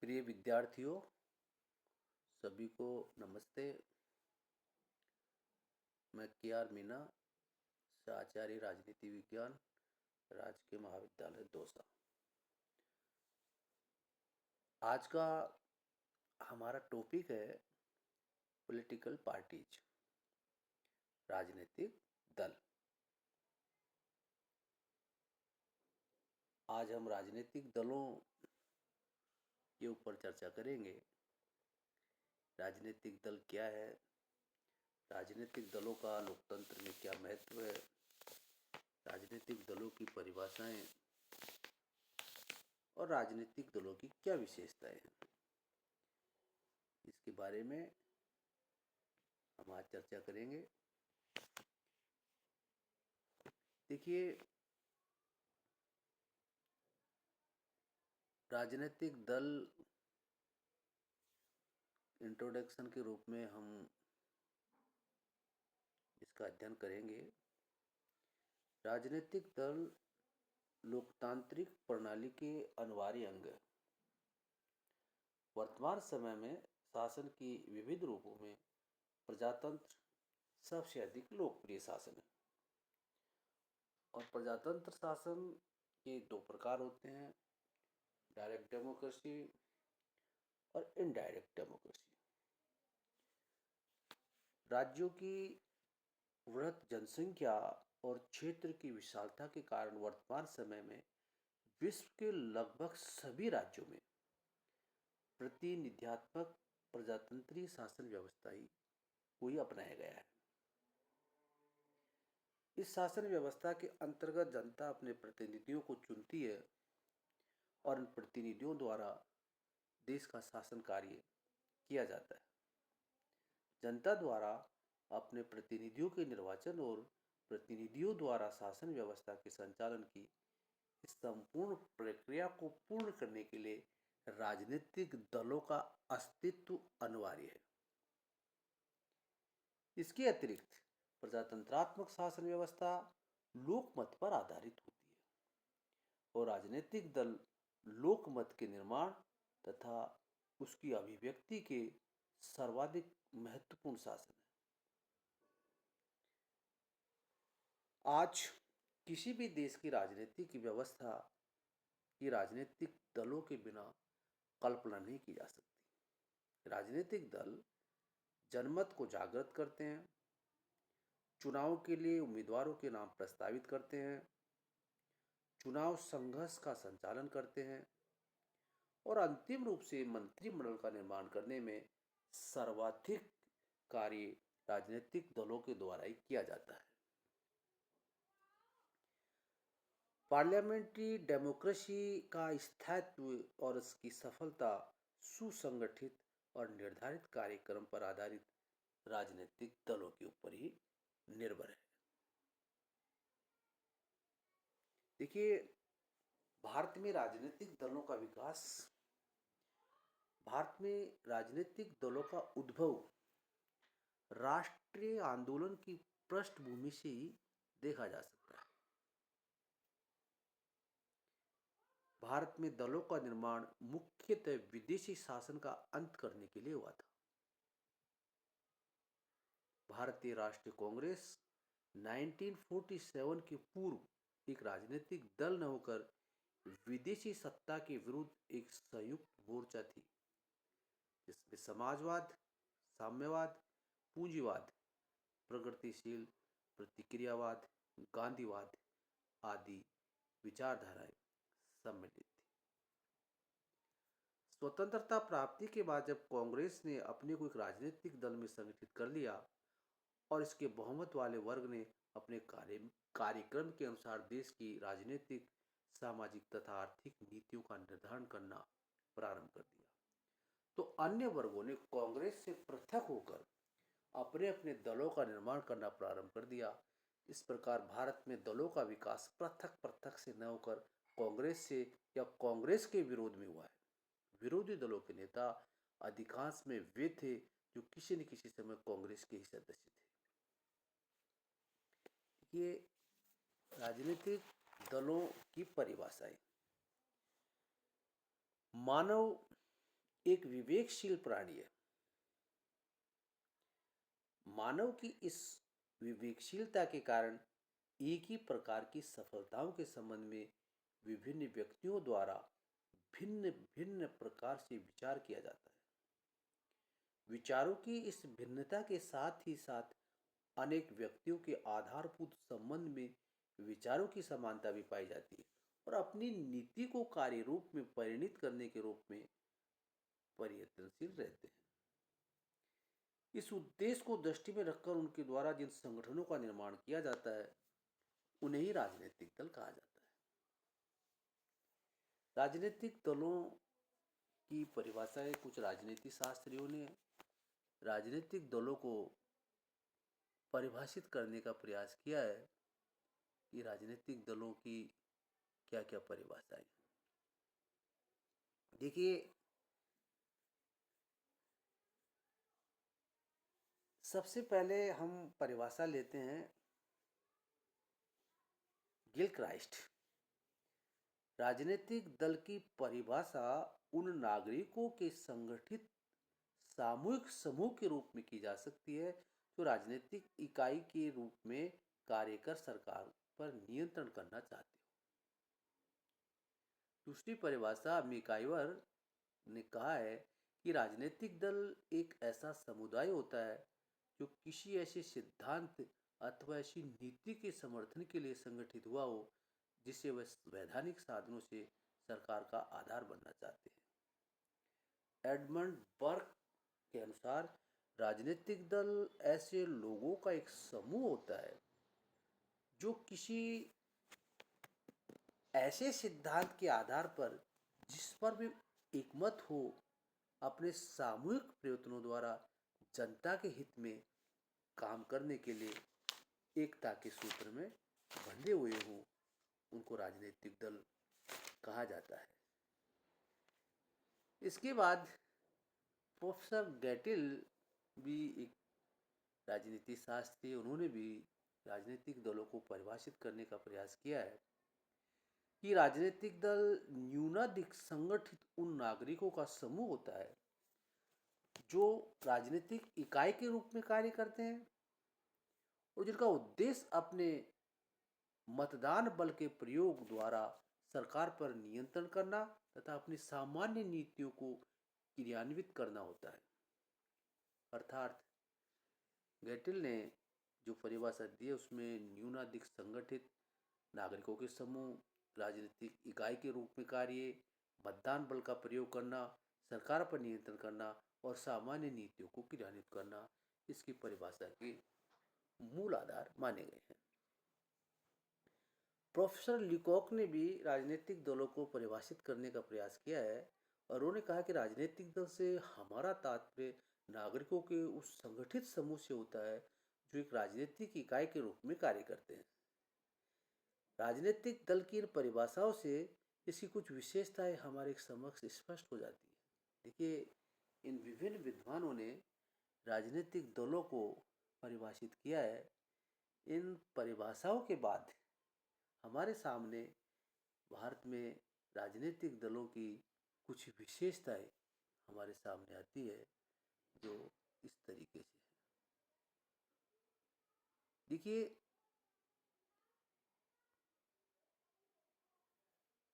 प्रिय विद्यार्थियों, सभी को नमस्ते। मैं के.आर. मीना, आचार्य राजनीति विज्ञान, राजकीय महाविद्यालय दौसा। आज का हमारा टॉपिक है पॉलिटिकल पार्टीज, राजनीतिक दल। आज हम राजनीतिक दलों के ऊपर चर्चा करेंगे। राजनीतिक दल क्या है, राजनीतिक दलों का लोकतंत्र में क्या महत्व है, राजनीतिक दलों की परिभाषाएं और राजनीतिक दलों की क्या विशेषताएं हैं, इसके बारे में हम आज चर्चा करेंगे। देखिए, राजनीतिक दल इंट्रोडक्शन के रूप में हम इसका अध्ययन करेंगे। राजनीतिक दल लोकतांत्रिक प्रणाली के अनिवार्य अंग है। वर्तमान समय में शासन की विविध रूपों में प्रजातंत्र सबसे अधिक लोकप्रिय शासन है। और प्रजातंत्र शासन के दो प्रकार होते हैं, डायरेक्ट डेमोक्रेसी और इनडायरेक्ट डेमोक्रेसी। राज्यों की वृहत जनसंख्या और क्षेत्र की विशालता के कारण वर्तमान समय में विश्व के लगभग सभी राज्यों में प्रतिनिध्यात्मक प्रजातंत्रीय शासन व्यवस्था ही कोई अपनाया गया है। इस शासन व्यवस्था के अंतर्गत जनता अपने प्रतिनिधियों को चुनती है और इन प्रतिनिधियों द्वारा देश का शासन कार्य किया जाता है। जनता द्वारा अपने प्रतिनिधियों के निर्वाचन और प्रतिनिधियों द्वारा शासन व्यवस्था के संचालन की इस संपूर्ण प्रक्रिया को पूर्ण करने के लिए राजनीतिक दलों का अस्तित्व अनिवार्य है। इसके अतिरिक्त प्रजातंत्रात्मक शासन व्यवस्था लोकमत पर आधारित होती है और राजनीतिक दल लोकमत के निर्माण तथा उसकी अभिव्यक्ति के सर्वाधिक महत्वपूर्ण साधन है। आज किसी भी देश की राजनीतिक व्यवस्था की राजनीतिक दलों के बिना कल्पना नहीं की जा सकती। राजनीतिक दल जनमत को जागृत करते हैं, चुनाव के लिए उम्मीदवारों के नाम प्रस्तावित करते हैं, चुनाव संघर्ष का संचालन करते हैं और अंतिम रूप से मंत्रिमंडल का निर्माण करने में सर्वाधिक कार्य राजनीतिक दलों के द्वारा ही किया जाता है। पार्लियामेंट्री डेमोक्रेसी का स्थायित्व और इसकी सफलता सुसंगठित और निर्धारित कार्यक्रम पर आधारित राजनीतिक दलों के ऊपर ही निर्भर है। देखिए, भारत में राजनीतिक दलों का विकास, भारत में राजनीतिक दलों का उद्भव राष्ट्रीय आंदोलन की पृष्ठभूमि से ही देखा जा सकता है। भारत में दलों का निर्माण मुख्यतः विदेशी शासन का अंत करने के लिए हुआ था। भारतीय राष्ट्रीय कांग्रेस 1947 के पूर्व एक राजनीतिक दल न होकर विदेशी सत्ता के विरुद्ध एक संयुक्त मोर्चा थी, जिसमें समाजवाद, साम्यवाद, पूंजीवाद, प्रगतिशील प्रतिक्रियावाद, गांधीवाद आदि विचारधाराएं सम्मिलित थी। स्वतंत्रता प्राप्ति के बाद जब कांग्रेस ने अपने को एक राजनीतिक दल में संगठित कर लिया और इसके बहुमत वाले वर्ग ने अपने कार्यक्रम के अनुसार देश की राजनीतिक, सामाजिक तथा आर्थिक नीतियों का निर्धारण करना प्रारंभ कर दिया, तो अन्य वर्गों ने कांग्रेस से पृथक होकर अपने अपने दलों का निर्माण करना प्रारंभ कर दिया। इस प्रकार भारत में दलों का विकास पृथक पृथक से न होकर कांग्रेस से या कांग्रेस के विरोध में हुआ है। विरोधी दलों के नेता अधिकांश में वे थे जो किसी न किसी समय कांग्रेस के ही सदस्य थे। ये राजनीतिक दलों की परिभाषाएं। मानव एक विवेकशील प्राणी है। मानव की इस विवेकशीलता के कारण एक ही प्रकार की सफलताओं के संबंध में विभिन्न व्यक्तियों द्वारा भिन्न भिन्न प्रकार से विचार किया जाता है। विचारों की इस भिन्नता के साथ ही साथ अनेक व्यक्तियों के आधारभूत संबंध में विचारों की समानता भी पाई जाती है और अपनी नीति को कार्य रूप में परिणित करने के रूप में प्रयत्नशील रहते हैं। इस उद्देश्य को दृष्टि में रखकर उनके द्वारा जिन संगठनों का निर्माण किया जाता है उन्हें ही राजनीतिक दल कहा जाता है। राजनीतिक दलों की परिभाषाएं कुछ राजनीति शास्त्रियों ने राजनीतिक दलों को परिभाषित करने का प्रयास किया है कि राजनीतिक दलों की क्या क्या परिभाषाएं। देखिए, सबसे पहले हम परिभाषा लेते हैं गिल क्राइस्ट। राजनीतिक दल की परिभाषा उन नागरिकों के संगठित सामूहिक समूह के रूप में की जा सकती है जो राजनीतिक इकाई के रूप में कार्य कर सरकार पर नियंत्रण करना चाहते हो। दूसरी परिभाषा मिकाइवर ने कहा है कि राजनीतिक दल एक ऐसा समुदाय होता है जो किसी ऐसे सिद्धांत अथवा ऐसी नीति के समर्थन के लिए संगठित हुआ हो जिसे वह वैधानिक साधनों से सरकार का आधार बनना चाहते हैं। एडमंड बर्क के अनुसार राजनीतिक दल ऐसे लोगों का एक समूह होता है जो किसी ऐसे सिद्धांत के आधार पर जिस पर भी एकमत हो अपने सामूहिक प्रयत्नों द्वारा जनता के हित में काम करने के लिए एकता के सूत्र में बंधे हुए हों, उनको राजनीतिक दल कहा जाता है। इसके बाद प्रोफेसर गैटिल भी एक राजनीति शास्त्री, उन्होंने भी राजनीतिक दलों को परिभाषित करने का प्रयास किया है कि राजनीतिक दल न्यूनाधिक संगठित उन नागरिकों का समूह होता है जो राजनीतिक इकाई के रूप में कार्य करते हैं और जिनका उद्देश्य अपने मतदान बल के प्रयोग द्वारा सरकार पर नियंत्रण करना तथा अपनी सामान्य नीतियों को क्रियान्वित करना होता है। अर्थात गैटिल ने जो परिभाषा दी है उसमें न्यूनाधिक संगठित नागरिकों के समूह, राजनीतिक इकाई के रूप में कार्य, मतदान बल का प्रयोग करना, सरकार पर नियंत्रण करना और सामान्य नीतियों को क्रियान्वित करना इसकी परिभाषा के मूल आधार माने गए हैं। प्रोफेसर लिकॉक ने भी राजनीतिक दलों को परिभाषित करने का प्रयास किया है और उन्होंने कहा कि राजनीतिक दल से हमारा तात्पर्य नागरिकों के उस संगठित समूह से होता है जो एक राजनीतिक इकाई के रूप में कार्य करते हैं। राजनीतिक दल की इन परिभाषाओं से इसकी कुछ विशेषताएं हमारे समक्ष स्पष्ट हो जाती है। देखिए, इन विभिन्न विद्वानों ने राजनीतिक दलों को परिभाषित किया है। इन परिभाषाओं के बाद हमारे सामने भारत में राजनीतिक दलों की कुछ विशेषताएं हमारे सामने आती है जो इस तरीके से है। देखिए,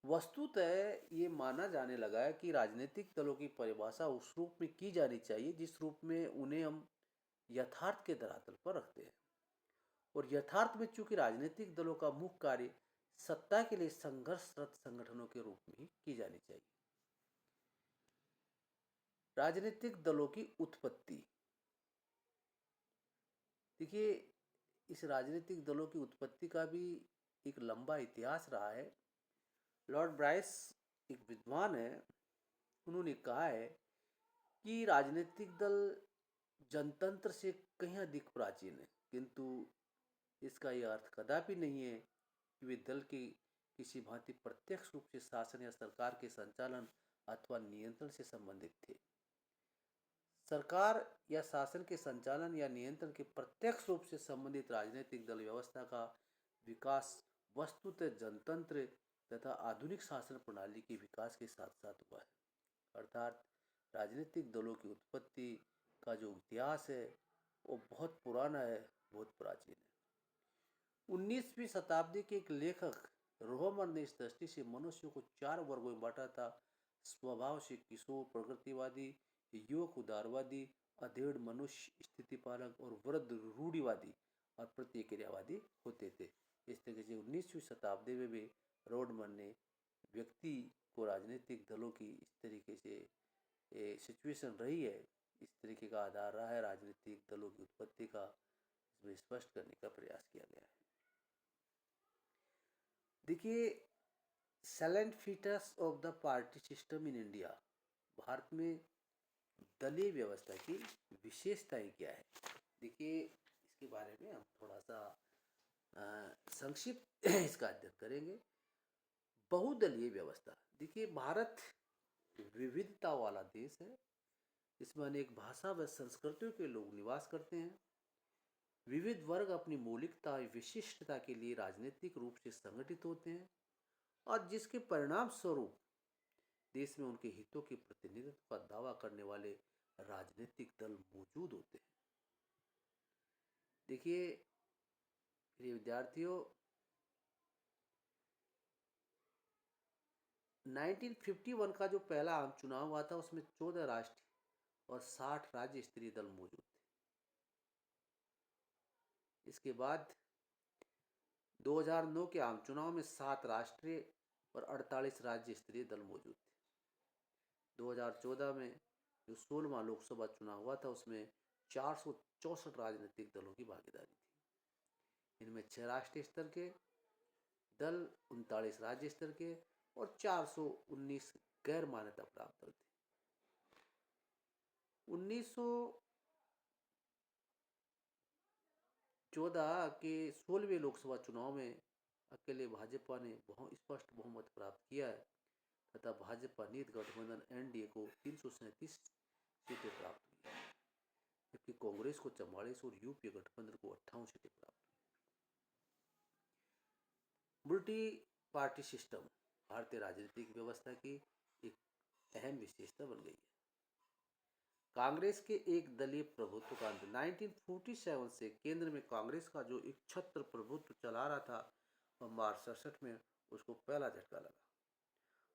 वस्तुतः ये माना जाने लगा है कि राजनीतिक दलों की परिभाषा उस रूप में की जानी चाहिए जिस रूप में उन्हें हम यथार्थ के धरातल पर रखते हैं और यथार्थ में चूंकि राजनीतिक दलों का मुख्य कार्य सत्ता के लिए संघर्षरत संगठनों के रूप में ही की जानी चाहिए। राजनीतिक दलों की उत्पत्ति। देखिए, इस राजनीतिक दलों की उत्पत्ति का भी एक लंबा इतिहास रहा है। लॉर्ड ब्राइस एक विद्वान है, उन्होंने कहा है कि राजनीतिक दल जनतंत्र से कहीं अधिक प्राचीन है, किंतु इसका यह अर्थ कदापि नहीं है कि वे दल के किसी भांति प्रत्यक्ष रूप से शासन या सरकार के संचालन अथवा नियंत्रण से संबंधित थे। सरकार या शासन के संचालन या नियंत्रण के प्रत्यक्ष रूप से संबंधित राजनीतिक दल व्यवस्था का विकास वस्तुतः जनतंत्र तथा आधुनिक शासन प्रणाली के विकास के साथ साथ हुआ है। अर्थात राजनीतिक दलों की उत्पत्ति का जो इतिहास है वो बहुत पुराना है, बहुत प्राचीन है। 19वीं शताब्दी के एक लेखक रोहमर ने इस दृष्टि से मनुष्य को 4 वर्गों में बांटा था। स्वभाव से किशोर प्रकृतिवादी, युवक उदारवादी, अधेड़ मनुष्य स्थितिपालक और वृद्ध रूढ़िवादी और प्रतिक्रियावादी होते थे। इस तरीके से 19वीं शताब्दी में भी रोडमन ने व्यक्ति को राजनीतिक दलों की इस तरीके से सिचुएशन रही है, इस तरीके का आधार रहा है राजनीतिक दलों की उत्पत्ति का, इसमें स्पष्ट करने का प्रयास किया गया है। देखिए, salient features of the party system in India, Bharat में दलीय व्यवस्था की विशेषताएं क्या है। देखिए, इसके बारे में हम थोड़ा सा संक्षिप्त इसका अध्ययन करेंगे। बहुदलीय व्यवस्था, देखिए भारत विविधता वाला देश है। इसमें अनेक भाषा व संस्कृतियों के लोग निवास करते हैं। विविध वर्ग अपनी मौलिकता विशिष्टता के लिए राजनीतिक रूप से संगठित होते हैं और जिसके परिणाम स्वरूप देश में उनके हितों के प्रतिनिधित्व का दावा करने वाले राजनीतिक दल मौजूद होते हैं। देखिए प्रिय विद्यार्थियों, 1951 का जो पहला आम चुनाव हुआ था उसमें 14 राष्ट्रीय और 60 राज्य स्तरीय दल मौजूद थे। इसके बाद 2009 के आम चुनाव में 7 राष्ट्रीय और 48 राज्य स्तरीय दल मौजूद थे। 2014 में जो 16वां लोकसभा चुनाव हुआ था उसमें 464 राजनीतिक दलों की भागीदारी थी। इनमें 6 राष्ट्रीय स्तर के दल, 39 राज्य स्तर के और 419 गैर मान्यता प्राप्त दल थे। 1914 के 16वें लोकसभा चुनाव में अकेले भाजपा ने स्पष्ट बहुमत प्राप्त किया है तथा भाजपा नीत गठबंधन एनडीए को 337 सीटें प्राप्त हुई, जबकि कांग्रेस को 44 और यूपीए गठबंधन को 58 सीटें प्राप्त हुई। मल्टी पार्टी सिस्टम भारतीय राजनीतिक व्यवस्था की एक अहम विशेषता बन गई है। कांग्रेस के एक दलीय प्रभुत्व का अंत 1947 से केंद्र में कांग्रेस का जो एक छत्र प्रभुत्व चला रहा था वह मार्च 67 में उसको पहला झटका लगा।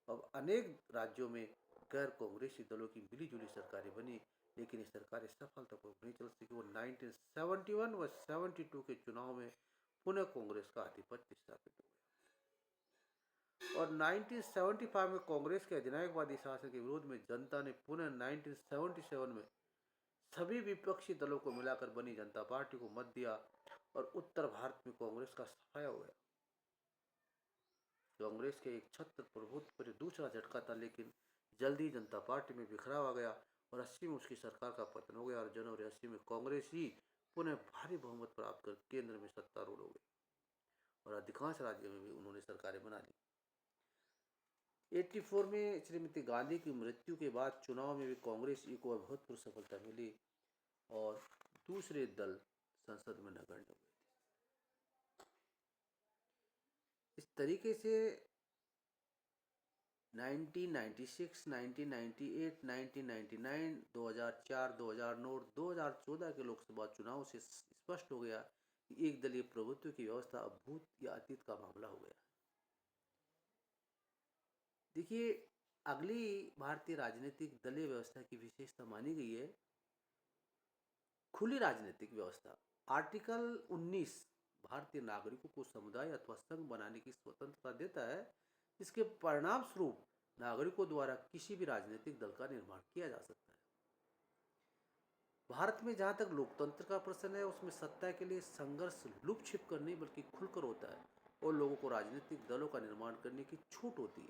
अब अनेक राज्यों में गैर कांग्रेसी दलों की मिलीजुली सरकारें बनी, लेकिन ये सरकारें सफलतापूर्वक नहीं चल सकी। वो 1971 व 72 के चुनाव में पुनः कांग्रेस का आधिपत्य स्थापित हो गया और 1975 में कांग्रेस के अधिनायकवादी शासन के विरोध में जनता ने पुनः 1977 में सभी विपक्षी दलों को मिलाकर बनी जनता पार्टी को मत दिया और उत्तर भारत में कांग्रेस का सफाया हो गया। कांग्रेस के एक छत्र प्रभुत्व पर दूसरा झटका था, लेकिन जल्दी जनता पार्टी में बिखराव आ गया और 80 में उसकी सरकार का पतन हो गया और जनवरी 80 में कांग्रेस ही पुनः भारी बहुमत प्राप्त कर केंद्र में सत्तारूढ़ हो गई और अधिकांश राज्यों में भी उन्होंने सरकारें बना ली। 84 में श्रीमती गांधी की मृत्यु के बाद चुनाव में भी कांग्रेस को अभूतपूर्व सफलता मिली और दूसरे दल संसद में नगण्य हुए थे। इस तरीके से 1996, 1998, 1999, 2004, 2009, 2014 के लोकसभा चुनाव से स्पष्ट हो गया कि एक दलीय प्रभुत्व की व्यवस्था अब भूत या अतीत का मामला हो गया। देखिए, अगली भारतीय राजनीतिक दलीय व्यवस्था की विशेषता मानी गई है खुली राजनीतिक व्यवस्था। आर्टिकल 19 भारतीय नागरिकों को समुदाय अथवा संघ बनाने की स्वतंत्रता देता है, जिसके परिणाम स्वरूप नागरिकों द्वारा किसी भी राजनीतिक दल का निर्माण किया जा सकता है। भारत में जहां तक लोकतंत्र का प्रश्न है उसमें सत्ता के लिए संघर्ष लुप छिप कर नहीं बल्कि खुलकर होता है और लोगों को राजनीतिक दलों का निर्माण करने की छूट होती है।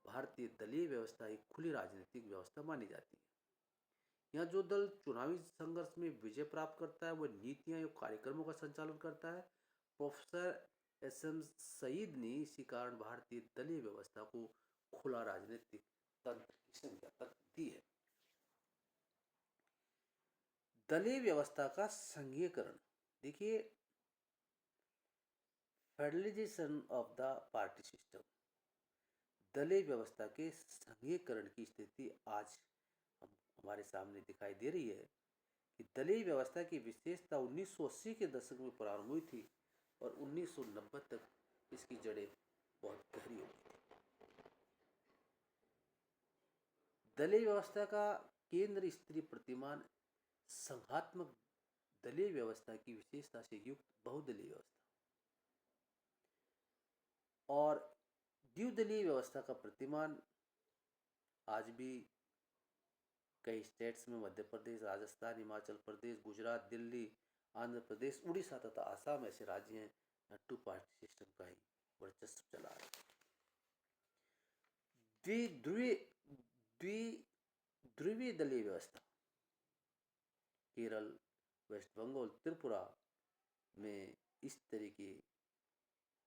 भारतीय दलीय व्यवस्था एक खुली राजनीतिक व्यवस्था मानी जाती है। यहाँ जो दल चुनावी संघर्ष में विजय प्राप्त करता है वह नीतियां एवं कार्यक्रमों का संचालन करता है। Professor SM. सईद ने इसी कारण भारतीय दलीय व्यवस्था को खुला राजनीतिक तंत्र की संज्ञा तक दी है। दलीय व्यवस्था का संघीयकरण, देखिए फेडरलाइजेशन ऑफ द पार्टी सिस्टम। दलीय व्यवस्था के संघीकरण की स्थिति आज हमारे सामने दिखाई दे रही है कि दलीय व्यवस्था की विशेषता 1980 के दशक में प्रारंभ हुई थी और 1990 तक इसकी जड़ें बहुत गहरी हो गई थी। दलीय व्यवस्था का केंद्र स्त्री प्रतिमान संघात्मक दलीय व्यवस्था की विशेषता से युक्त बहुदलीय व्यवस्था और द्विदलीय व्यवस्था का प्रतिमान आज भी कई स्टेट्स में मध्य प्रदेश, राजस्थान, हिमाचल प्रदेश, गुजरात, दिल्ली, आंध्र प्रदेश, उड़ीसा तथा आसाम ऐसे राज्य हैं जहाँ टू पार्टी सिस्टम का ही वर्चस्व चला है। द्विध्रुवीय दलीय व्यवस्था केरल, वेस्ट बंगाल, त्रिपुरा में इस तरीके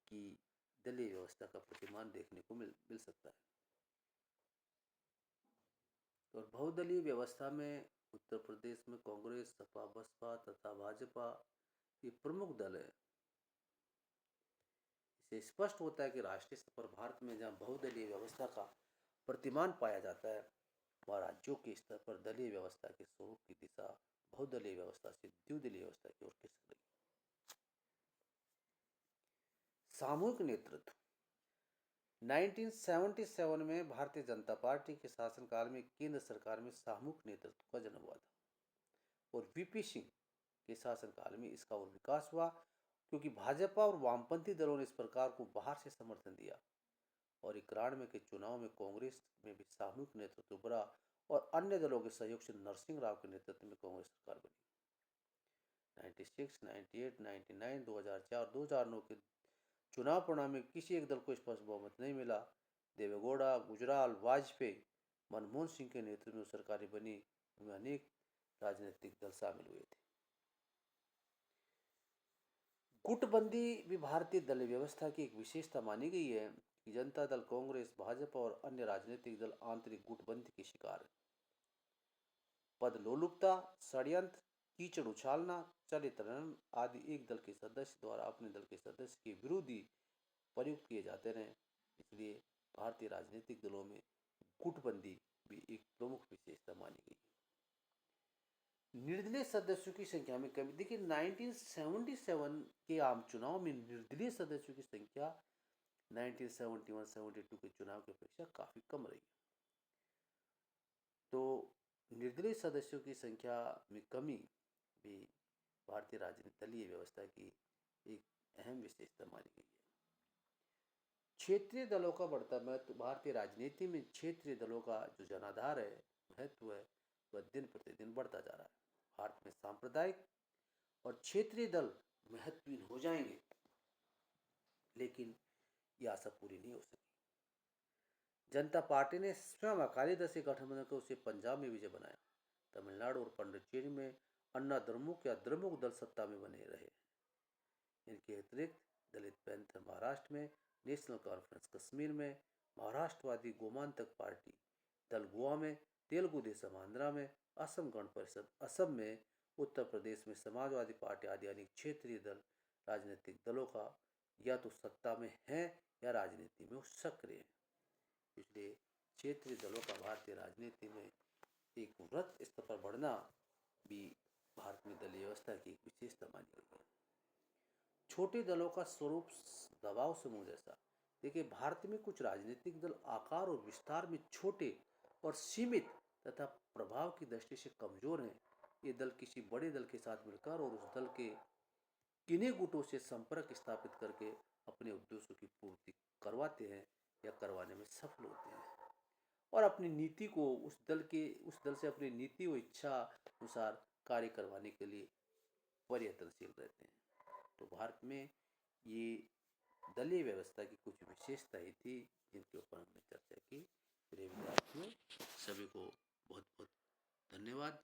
की दलीय व्यवस्था का प्रतिमान देखने को मिल सकता है। और बहुदलीय व्यवस्था में उत्तर प्रदेश में कांग्रेस, सपा, बसपा तथा भाजपा ये प्रमुख दल है। इससे स्पष्ट होता है कि राष्ट्रीय स्तर पर भारत में जहां बहुदलीय व्यवस्था का प्रतिमान पाया जाता है वह राज्यों के स्तर पर दलीय व्यवस्था के स्वरूप की दिशा बहुदलीय व्यवस्था से द्विदलीय व्यवस्था की ओर खिसक रही। सामूहिक नेतृत्व 1977 में भारतीय जनता पार्टी के शासनकाल में केंद्र सरकार में सामूहिक नेतृत्व का जन्म हुआ था और वीपी सिंह के शासनकाल में इसका और विकास हुआ क्योंकि भाजपा और वामपंथी दलों ने इस प्रकार को बाहर से समर्थन दिया और 91 के चुनाव में कांग्रेस में भी सामूहिक नेतृत्व उभरा और अन्य दलों के सहयोग से नरसिंह राव के नेतृत्व में कांग्रेस सरकार बनी। 96, 98, 99, 2004 और 2009 के चुनाव परिणाम में किसी एक दल को स्पष्ट बहुमत नहीं मिला। देवेगौड़ा, गुजराल, वाजपेयी, मनमोहन सिंह के नेतृत्व में सरकारें बनी, उनमें अनेक राजनीतिक दल शामिल हुए थे। गुटबंदी भी भारतीय दल व्यवस्था की एक विशेषता मानी गई है कि जनता दल, कांग्रेस, भाजपा और अन्य राजनीतिक दल आंतरिक गुटबंदी के शिकार है। पद लोलुपता, षड्यंत्र, कीचड़ उछालना, चरित्रहनन आदि एक दल के सदस्य द्वारा अपने दल के सदस्य के विरोधी प्रयुक्त किए जाते रहे। इसलिए भारतीय राजनीतिक दलों में गुटबंदी भी एक प्रमुख विशेषता मानी गई। निर्दलीय सदस्यों की संख्या में कमी देखिए 1977 के आम चुनाव में निर्दलीय सदस्यों की संख्या 1971-72 के चुनाव की अपेक्षा काफी कम रही। तो निर्दलीय सदस्यों की संख्या में कमी भी भारतीय राजनीतिक दलीय व्यवस्था की एक अहम विशेषता मानी गई है। क्षेत्रीय दलों का बढ़ता महत्व भारतीय राजनीति में क्षेत्रीय दलों का जो जनाधार है, महत्व है, वह दिन प्रतिदिन बढ़ता जा रहा है। भारत में सांप्रदायिक और क्षेत्रीय दल महत्वहीन हो जाएंगे, लेकिन यह आशा पूरी नहीं हो सकी। जनता पार्टी ने स्वयं अकाली दल से गठबंधन कर उसे पंजाब में विजय बनाया। तमिलनाडु और पुडुचेरी में अन्ना द्रमुक या द्रमुक दल सत्ता में बने रहे। इनके अतिरिक्त दलित पैंथर महाराष्ट्र में, नेशनल कॉन्फ्रेंस कश्मीर में, महाराष्ट्रवादी गोमांतक पार्टी दल गोवा में, तेलुगु देशम आंध्रा में, असम गण परिषद असम में, उत्तर प्रदेश में समाजवादी पार्टी आदि अनेक क्षेत्रीय दल राजनीतिक दलों का या तो सत्ता में है या राजनीति में सक्रिय है। इसलिए क्षेत्रीय दलों का भारतीय राजनीति में एक वृहत स्तर पर बढ़ना भी भारत में दलीय व्यवस्था की एक विशेषता मानी गई है। छोटे दलों का स्वरूप दबाव समूह जैसा। देखिए भारत में कुछ राजनीतिक दल आकार और विस्तार में छोटे और सीमित तथा प्रभाव की दृष्टि से कमजोर हैं। ये दल किसी बड़े दल के साथ मिलकर और उस दल के किन्हीं गुटों से संपर्क स्थापित करके अपने उद्देश्यों की पूर्ति करवाते हैं या करवाने में सफल होते हैं और अपनी नीति को उस दल से अपनी नीति व इच्छा अनुसार कार्य करवाने के लिए प्रयत्नशील रहते हैं। तो भारत में ये दलीय व्यवस्था की कुछ विशेषताएं थी जिनके ऊपर हमने चर्चा की। प्रिय विद्यार्थियों, सभी को बहुत बहुत धन्यवाद।